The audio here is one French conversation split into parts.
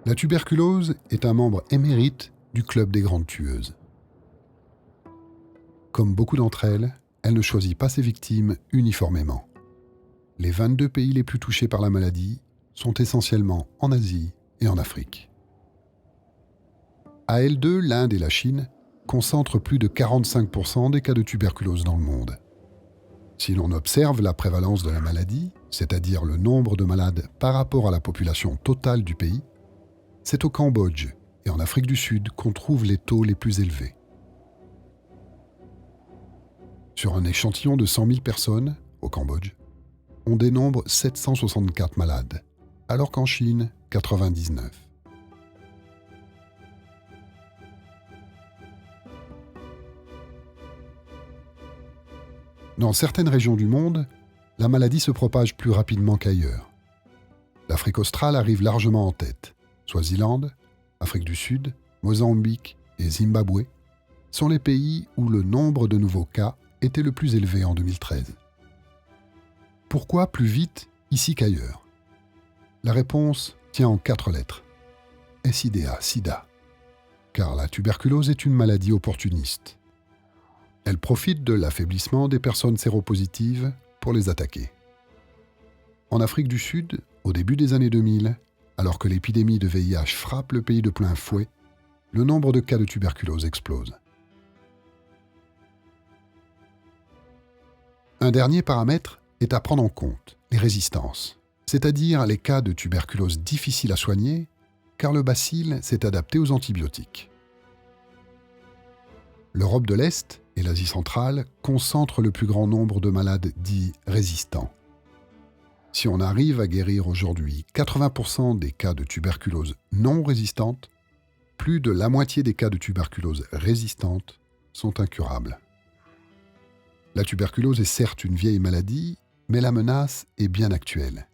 La tuberculose est un membre émérite du club des grandes tueuses. Comme beaucoup d'entre elles, elle ne choisit pas ses victimes uniformément. Les 22 pays les plus touchés par la maladie sont essentiellement en Asie et en Afrique. À elles deux, l'Inde et la Chine concentrent plus de 45% des cas de tuberculose dans le monde. Si l'on observe la prévalence de la maladie, c'est-à-dire le nombre de malades par rapport à la population totale du pays, c'est au Cambodge et en Afrique du Sud qu'on trouve les taux les plus élevés. Sur un échantillon de 100 000 personnes, au Cambodge, on dénombre 764 malades, alors qu'en Chine, 99. Dans certaines régions du monde, la maladie se propage plus rapidement qu'ailleurs. L'Afrique australe arrive largement en tête. Swaziland, Afrique du Sud, Mozambique et Zimbabwe sont les pays où le nombre de nouveaux cas était le plus élevé en 2013. Pourquoi plus vite ici qu'ailleurs? La réponse tient en 4 lettres. SIDA, SIDA. Car la tuberculose est une maladie opportuniste. Elle profite de l'affaiblissement des personnes séropositives pour les attaquer. En Afrique du Sud, au début des années 2000, alors que l'épidémie de VIH frappe le pays de plein fouet, le nombre de cas de tuberculose explose. Un dernier paramètre est à prendre en compte, les résistances, c'est-à-dire les cas de tuberculose difficiles à soigner, car le bacille s'est adapté aux antibiotiques. L'Europe de l'Est et l'Asie centrale concentrent le plus grand nombre de malades dits résistants. Si on arrive à guérir aujourd'hui 80% des cas de tuberculose non résistante, plus de la moitié des cas de tuberculose résistante sont incurables. La tuberculose est certes une vieille maladie, mais la menace est bien actuelle.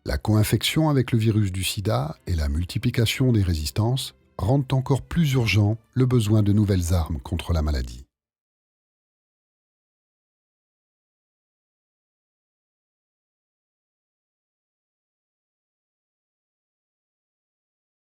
La co-infection avec le virus du sida et la multiplication des résistances rendent encore plus urgent le besoin de nouvelles armes contre la maladie.